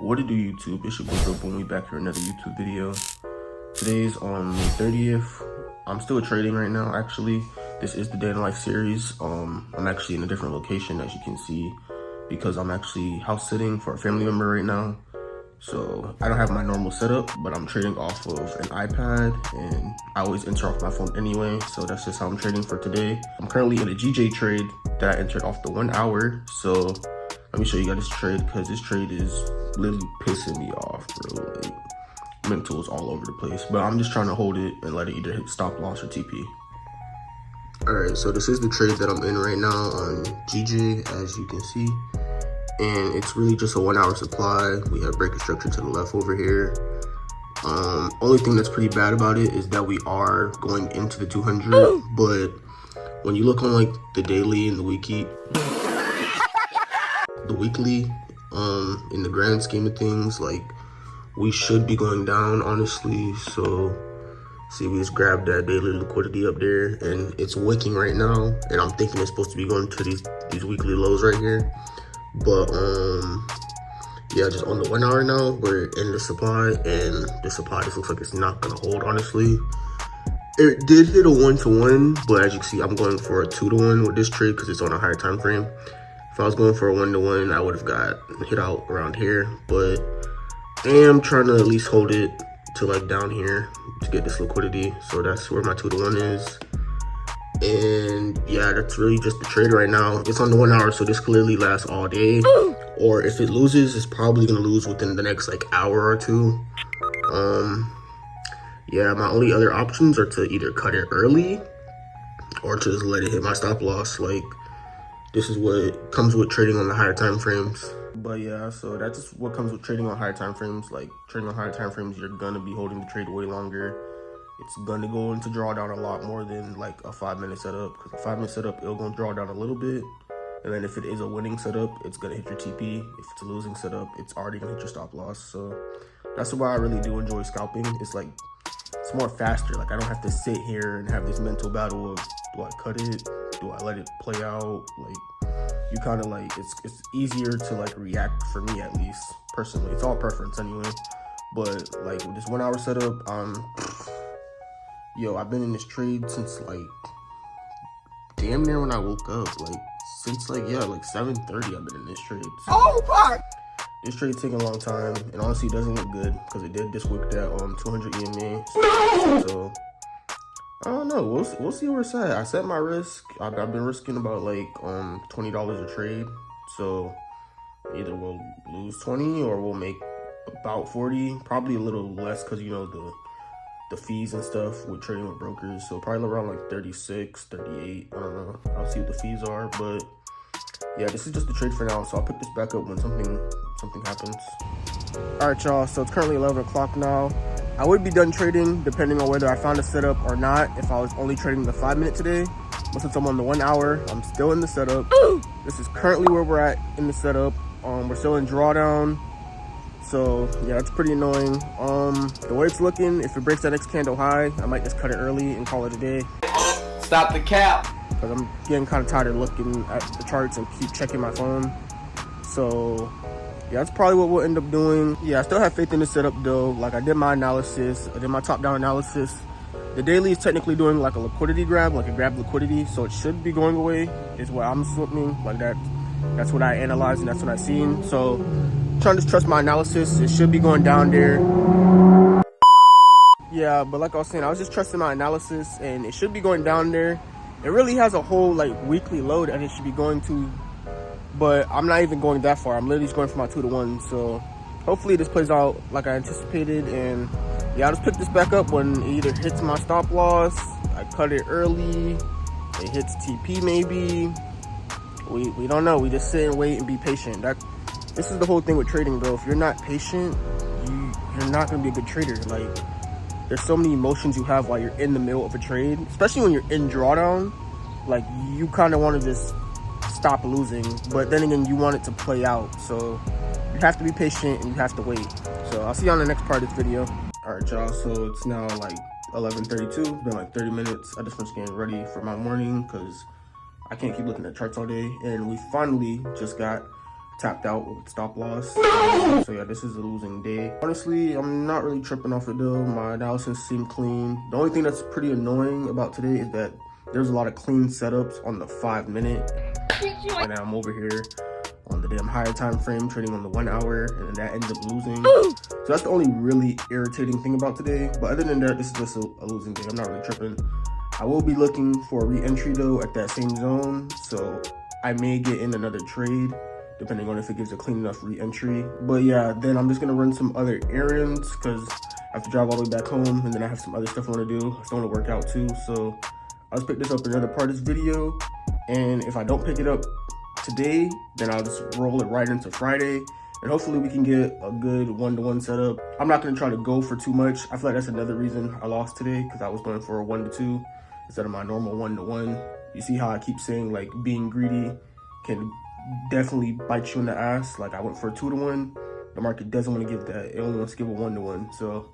What it do, YouTube? It's your boy Dope, and we back here another YouTube video. Today's on May 30th. I'm still trading right now, actually. This is the Day in Life series. I'm actually in a different location, as you can see, because I'm actually house sitting for a family member right now. So I don't have my normal setup, but I'm trading off of an iPad, and I always enter off my phone anyway. So that's just how I'm trading for today. I'm currently in a GJ trade that I entered off the 1 hour. So let me show you guys this trade, because this trade is literally pissing me off, bro. Like, mentals all over the place, but I'm just trying to hold it and let it either hit stop loss or TP. All right, so this is the trade that I'm in right now on GJ, as you can see. And it's really just a 1 hour supply. We have breaker structure to the left over here. Only thing that's pretty bad about it is that we are going into the 200, but when you look on like the daily and the weekly, in the grand scheme of things, like we should be going down, honestly. So see, we just grabbed that daily liquidity up there, and it's wicking right now, and I'm thinking it's supposed to be going to these weekly lows right here. But yeah, just on the 1 hour now, we're in the supply, and the supply just looks like it's not gonna hold, honestly. It did hit a 1-to-1, but as you can see, I'm going for a 2-to-1 with this trade because it's on a higher time frame. If I was going for a 1-to-1, I would have got hit out around here, but I am trying to at least hold it to like down here to get this liquidity. So that's where my 2-to-1 is. And yeah, that's really just the trade right now. It's on the 1 hour, so this clearly lasts all day. Or if it loses, it's probably gonna lose within the next like hour or two. Yeah, my only other options are to either cut it early or to just let it hit my stop loss. Like, this is what comes with trading on the higher time frames. But yeah, so that's just what comes with trading on higher time frames. Like, trading on higher time frames, you're gonna be holding the trade way longer. It's gonna go into drawdown a lot more than like a 5-minute setup, because a 5-minute setup, it'll go draw down a little bit, and then if it is a winning setup, it's gonna hit your TP. If it's a losing setup, it's already gonna hit your stop loss. So that's why I really do enjoy scalping. It's like, it's more faster. Like, I don't have to sit here and have this mental battle of, do I cut it? Do I let it play out? Like, you kind of like, it's easier to like react, for me at least, personally. It's all preference anyway. But like with this 1 hour setup, yo, I've been in this trade since like damn near when I woke up. Like since like, yeah, like 7:30 I've been in this trade. So, oh my! This trade's taking a long time, and honestly it doesn't look good because it did just wick that 200 EMA. So I don't know. We'll see where it's at. I set my risk. I've been risking about like $20 a trade. So either we'll lose 20 or we'll make about 40. Probably a little less because, you know, the fees and stuff with trading with brokers. So probably around like 36, 38. I don't know. I'll see what the fees are. But yeah, this is just the trade for now. So I'll pick this back up when something happens. All right, y'all. So it's currently 11 o'clock now. I would be done trading depending on whether I found a setup or not if I was only trading the 5-minute today. But since I'm on the 1 hour, I'm still in the setup. This is currently where we're at in the setup. We're still in drawdown. So yeah, that's pretty annoying. The way it's looking, if it breaks that next candle high, I might just cut it early and call it a day. Stop the cap. Because I'm getting kind of tired of looking at the charts and keep checking my phone. So yeah, that's probably what we'll end up doing. Yeah, I still have faith in the setup though. Like, I did my analysis, I did my top-down analysis. The daily is technically doing like a liquidity grab, like a grab liquidity, so it should be going away, is what I'm assuming. Like that's what I analyzed and that's what I seen. So trying to trust my analysis. It should be going down there. Yeah, but like I was saying, I was just trusting my analysis, and it should be going down there. It really has a whole like weekly load and it should be going to, but I'm not even going that far. I'm literally just going for my 2-to-1. So hopefully this plays out like I anticipated, and yeah, I'll just pick this back up when it either hits my stop loss, I cut it early, it hits TP maybe. We don't know. We just sit and wait and be patient. This is the whole thing with trading, bro. If you're not patient, you're not gonna be a good trader. Like, there's so many emotions you have while you're in the middle of a trade, especially when you're in drawdown. Like, you kind of want to just stop losing, but then again, you want it to play out. So you have to be patient and you have to wait. So I'll see you on the next part of this video. All right, y'all. So it's now like 11:32. It's been like 30 minutes. I just finished getting ready for my morning because I can't keep looking at charts all day. And we finally just got tapped out with stop loss. So yeah, this is a losing day. Honestly, I'm not really tripping off it though. My analysis seemed clean. The only thing that's pretty annoying about today is that there's a lot of clean setups on the 5-minute, and I'm over here on the damn higher time frame trading on the 1 hour, and then that ends up losing. So that's the only really irritating thing about today. But other than that, this is just a losing day. I'm not really tripping. I will be looking for a re-entry though at that same zone, so I may get in another trade depending on if it gives a clean enough re-entry. But yeah, then I'm just gonna run some other errands because I have to drive all the way back home, and then I have some other stuff I want to do. I still want to work out too, so I'll just pick this up in another part of this video. And if I don't pick it up today, then I'll just roll it right into Friday, and hopefully we can get a good 1-to-1 setup. I'm not gonna try to go for too much. I feel like that's another reason I lost today, because I was going for a 1-to-2 instead of my normal 1-to-1. You see how I keep saying like being greedy can definitely bite you in the ass. Like I went for a 2-to-1. The market doesn't want to give that. It only wants to give a 1-to-1. So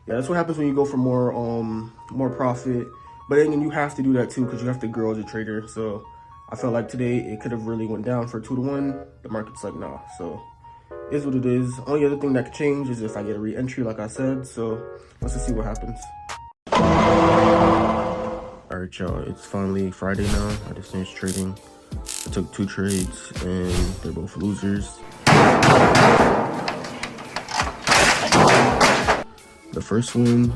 yeah, that's what happens when you go for more profit. But then you have to do that too, because you have to grow as a trader. So I felt like today it could have really went down for a 2-to-1. The market's like, nah. So it is what it is. Only other thing that could change is if I get a re-entry, like I said. So let's just see what happens. All right, y'all, it's finally Friday now. I just finished trading. I took 2 trades and they're both losers. The first one,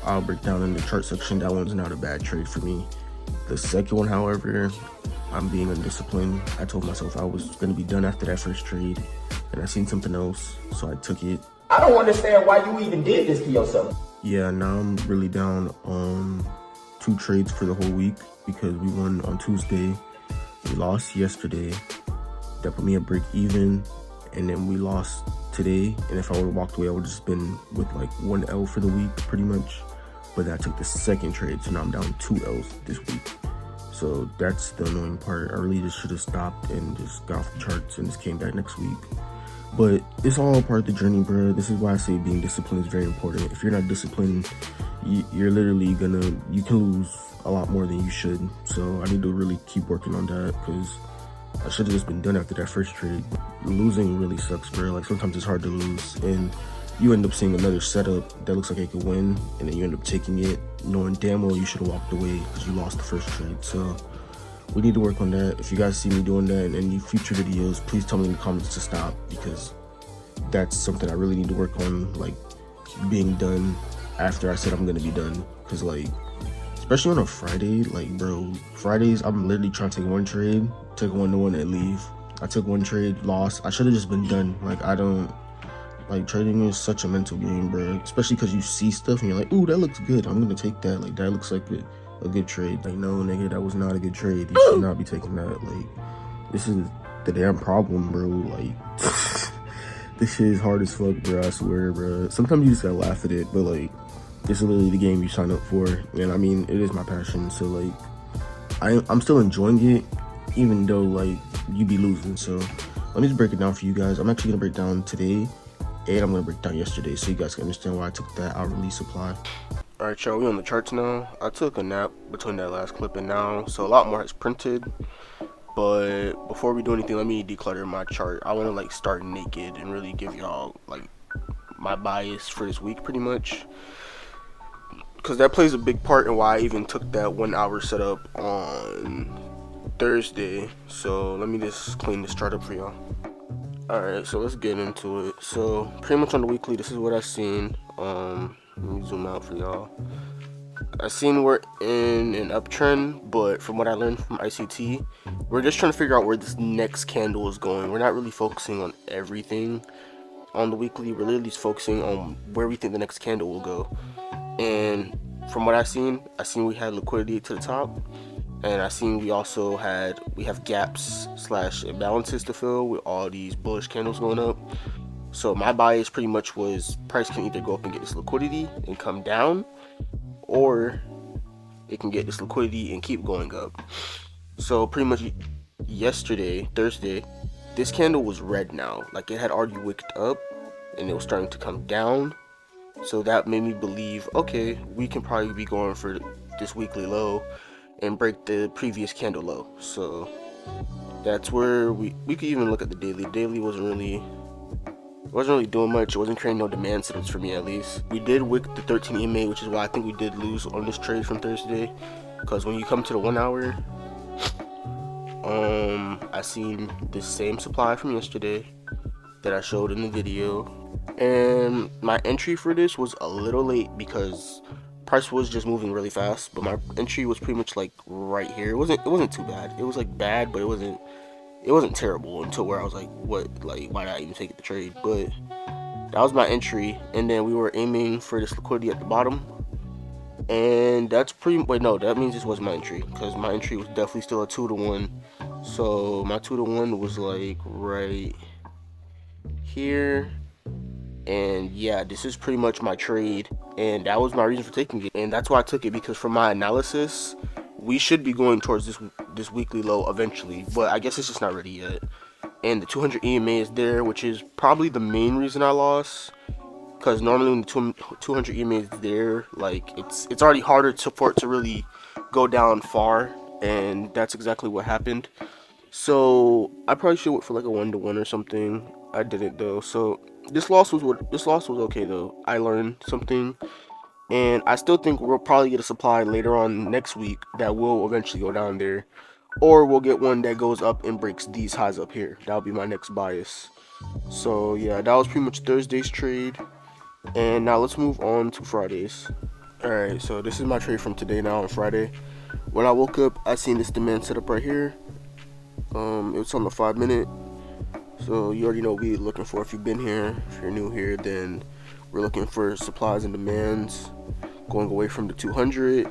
I'll break down in the chart section. That one's not a bad trade for me. The second one, however, I'm being undisciplined. I told myself I was going to be done after that first trade, and I seen something else, so I took it. I don't understand why you even did this to yourself. Yeah, now I'm really down on 2 trades for the whole week because we won on Tuesday. We lost yesterday. That put me at break even, and then we lost today. And if I would have walked away, I would have just been with like 1 L for the week, pretty much. But then I took the second trade, so now I'm down 2 L's this week. So that's the annoying part. I really just should have stopped and just got off the charts and just came back next week. But it's all part of the journey, bro. This is why I say being disciplined is very important. If you're not disciplined, you're literally you can lose a lot more than you should. So I need to really keep working on that, because I should have just been done after that first trade. Losing really sucks, bro. Like sometimes it's hard to lose, and you end up seeing another setup that looks like it could win, and then you end up taking it knowing damn well you should have walked away because you lost the first trade. So we need to work on that. If you guys see me doing that in any future videos, please tell me in the comments to stop, because that's something I really need to work on, like being done after I said I'm gonna be done. Because like, especially on a Friday, like bro, Fridays I'm literally trying to take 1 trade, take 1-to-1 and leave. I took 1 trade, lost. I should have just been done. Like I don't like, trading is such a mental game, bro, especially because you see stuff and you're like, ooh, that looks good, I'm gonna take that. Like that looks like a good trade. Like, no nigga, that was not a good trade. You should not be taking that. Like, this is the damn problem, bro. Like this shit is hard as fuck, bro. I swear, bro. Sometimes you just gotta laugh at it, but like, this is literally the game you sign up for. And I mean, it is my passion, so like I'm still enjoying it, even though like you be losing. So let me just break it down for you guys. I'm actually gonna break down today, and I'm gonna break down yesterday, so you guys can understand why I took that hourly supply. All right, y'all, we on the charts now. I took a nap between that last clip and now, so a lot more has printed. But before we do anything, let me declutter my chart. I want to like start naked and really give y'all like my bias for this week, pretty much, because that plays a big part in why I even took that 1 hour setup on Thursday. So let me just clean this chart up for y'all. Alright, so let's get into it. So pretty much on the weekly, this is what I've seen. Let me zoom out for y'all. I seen we're in an uptrend, but from what I learned from ICT, we're just trying to figure out where this next candle is going. We're not really focusing on everything on the weekly. We're literally just focusing on where we think the next candle will go. And from what I seen we had liquidity to the top, and I seen we have gaps / imbalances to fill with all these bullish candles going up. So my bias pretty much was price can either go up and get this liquidity and come down, or it can get this liquidity and keep going up. So pretty much yesterday, Thursday, this candle was red now. Like it had already wicked up and it was starting to come down. So that made me believe, okay, we can probably be going for this weekly low and break the previous candle low. So That's where we could even look at the daily. Daily wasn't really doing much. It wasn't creating no demand setups for me, at least. We did wick the 13 EMA, which is why I think we did lose on this trade from Thursday, because when you come to the 1 hour, I seen the same supply from yesterday that I showed in the video, and my entry for this was a little late because price was just moving really fast. But my entry was pretty much like right here. It wasn't too bad. It was like bad, but it wasn't terrible until where I was like, what, like, why did I even take the trade? But that was my entry, and then we were aiming for this liquidity at the bottom, and that's wait, no, that means this was my entry, because my entry was definitely still a 2-to-1. So my 2-to-1 was like right here, and yeah, this is pretty much my trade, and that was my reason for taking it, and that's why I took it, because from my analysis, we should be going towards this weekly low eventually, but I guess it's just not ready yet. And the 200 EMA is there, which is probably the main reason I lost, because normally when the 200 EMA is there, like it's already harder for it to really go down far, and that's exactly what happened. So I probably should wait for like a 1-to-1 or something. I didn't though. So this loss was okay though. I learned something, and I still think we'll probably get a supply later on next week that will eventually go down there, or we'll get one that goes up and breaks these highs up here. That'll be my next bias. So yeah, that was pretty much Thursday's trade, and now let's move on to Friday's. Alright, so this is my trade from today now on Friday. When I woke up, I seen this demand setup right here. It was on the 5-minute. So you already know what we're looking for. If you've been here, if you're new here, then we're looking for supplies and demands going away from the 200,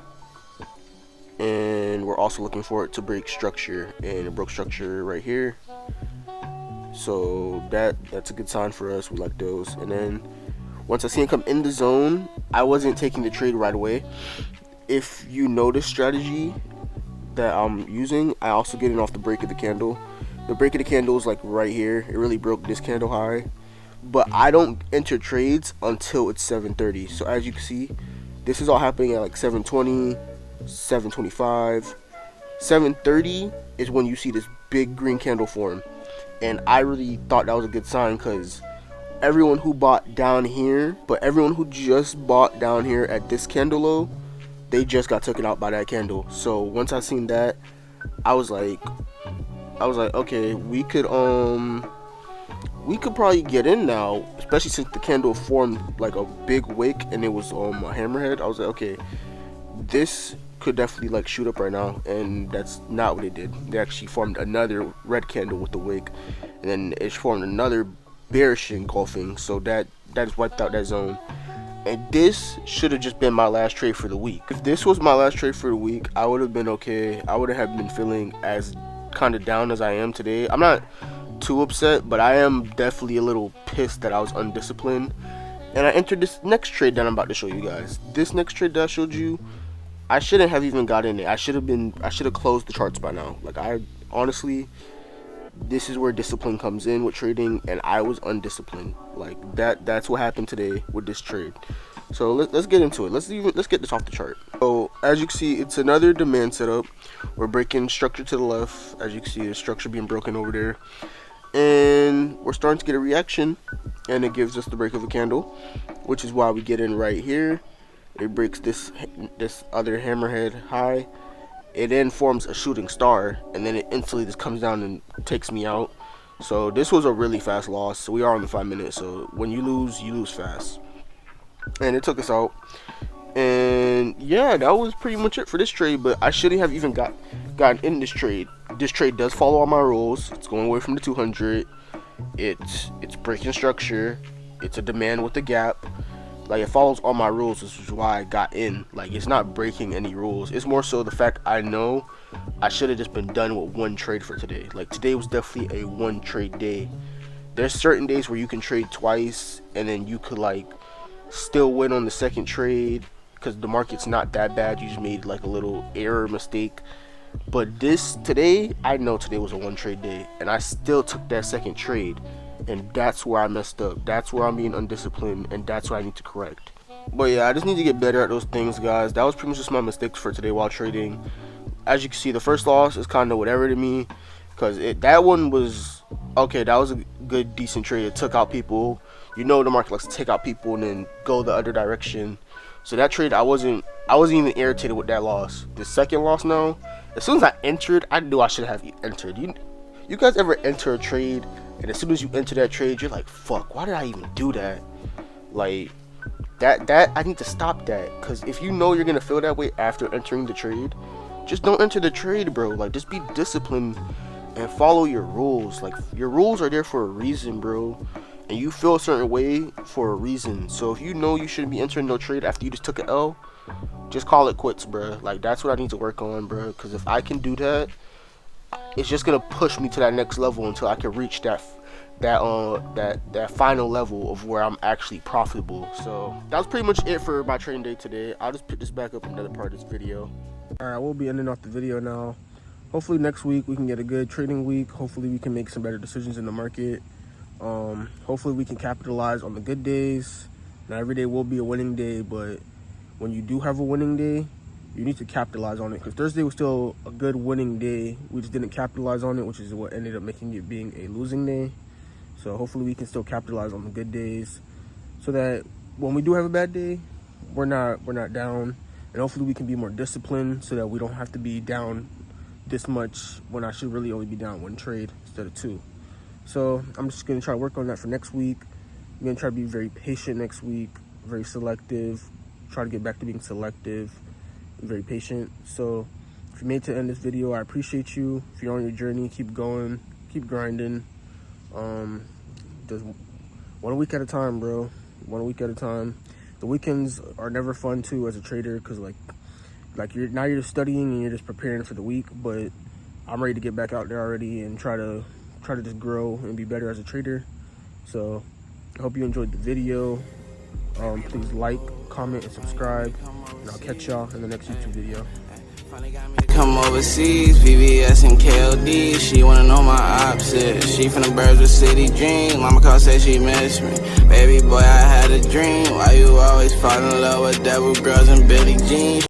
and we're also looking for it to break structure, and it broke structure right here. So that's a good sign for us. We like those. And then once I see it come in the zone, I wasn't taking the trade right away. If you know this strategy that I'm using, I also get it off the break of the candle. The break of the candle is like right here. It really broke this candle high, but I don't enter trades until it's 7:30. So as you can see, this is all happening at like 7:20, 7:25. 7:30 is when you see this big green candle form, and I really thought that was a good sign, because everyone who bought down here, but everyone who just bought down here at this candle low, they just got taken out by that candle. So once I seen that, I was like, okay, we could probably get in now, especially since the candle formed like a big wick and it was a hammerhead. I was like, okay, this could definitely like shoot up right now, and that's not what it did. They actually formed another red candle with the wick, and then it formed another bearish engulfing, so that just wiped out that zone. And this should have just been my last trade for the week. If this was my last trade for the week, I would have been okay. I would have been feeling as kind of down as I am today. I'm not too upset, but I am definitely a little pissed that I was undisciplined. And I entered this next trade that I'm about to show you guys. This next trade that I showed you, I shouldn't have even got in it. I should have closed the charts by now. Like, I honestly, this is where discipline comes in with trading, and I was undisciplined. Like that's what happened today with this trade. So let's get into it. Let's get this off the chart. So as you can see, it's another demand setup. We're breaking structure to the left. As you can see, the structure being broken over there, and we're starting to get a reaction, and it gives us the break of a candle, which is why we get in right here. It breaks this other hammerhead high. It then forms a shooting star, and then it instantly just comes down and takes me out. So this was a really fast loss. So we are on the 5-minute. So when you lose fast. And it took us out. And yeah, that was pretty much it for this trade. But I shouldn't have even gotten in this trade. This trade does follow all my rules. It's going away from the 200. It's breaking structure. It's a demand with a gap. Like, it follows all my rules, which is why I got in. Like, it's not breaking any rules. It's more so the fact I know I should have just been done with one trade for today. Like, today was definitely a one trade day. There's certain days where you can trade twice, and then you could like still win on the second trade because the market's not that bad. You just made like a little error mistake. But today, I know today was a one trade day, and I still took that second trade. And that's where I messed up. That's where I'm being undisciplined, and that's what I need to correct. But yeah, I just need to get better at those things, guys. That was pretty much just my mistakes for today while trading. As you can see, the first loss is kind of whatever to me, because that one was okay. That was a good, decent trade. It took out people. You know, the market likes to take out people and then go the other direction. So that trade, I wasn't even irritated with that loss. The second loss, now, as soon as I entered, I knew I should have entered. You guys ever enter a trade, and as soon as you enter that trade, you're like, fuck, why did I even do that? Like, that I need to stop that, because if you know you're gonna feel that way after entering the trade, just don't enter the trade, bro. Like, just be disciplined and follow your rules. Like, your rules are there for a reason, bro, and you feel a certain way for a reason. So if you know you shouldn't be entering no trade after you just took an L, just call it quits, bro. Like, that's what I need to work on, bro, because if I can do that, it's just gonna push me to that next level until I can reach that final level of where I'm actually profitable. So that was pretty much it for my trading day today. I'll just pick this back up in another part of this video. Alright, we'll be ending off the video now. Hopefully next week we can get a good trading week. Hopefully we can make some better decisions in the market. Hopefully we can capitalize on the good days. Not every day will be a winning day, but when you do have a winning day, you need to capitalize on it, because Thursday was still a good winning day. We just didn't capitalize on it, which is what ended up making it being a losing day. So hopefully we can still capitalize on the good days, so that when we do have a bad day, we're not down, and hopefully we can be more disciplined so that we don't have to be down this much when I should really only be down one trade instead of two. So I'm just gonna try to work on that for next week. I'm gonna try to be very patient next week, very selective, try to get back to being selective, very patient. So if you made it to the end of this video, I appreciate you. If you're on your journey, keep going, keep grinding. Just 1 week at a time, bro. 1 week at a time. The weekends are never fun too as a trader, because like you're just studying and you're just preparing for the week. But I'm ready to get back out there already and try to just grow and be better as a trader. So I hope you enjoyed the video. Please like, comment, and subscribe, and I'll catch y'all in the next YouTube video. Come overseas, VVS and KLD. She wanna know my opposite. She from the birds with city dream. Mama call said she miss me. Baby boy, I had a dream. Why you always fall in love with devil girls and Billie Jean?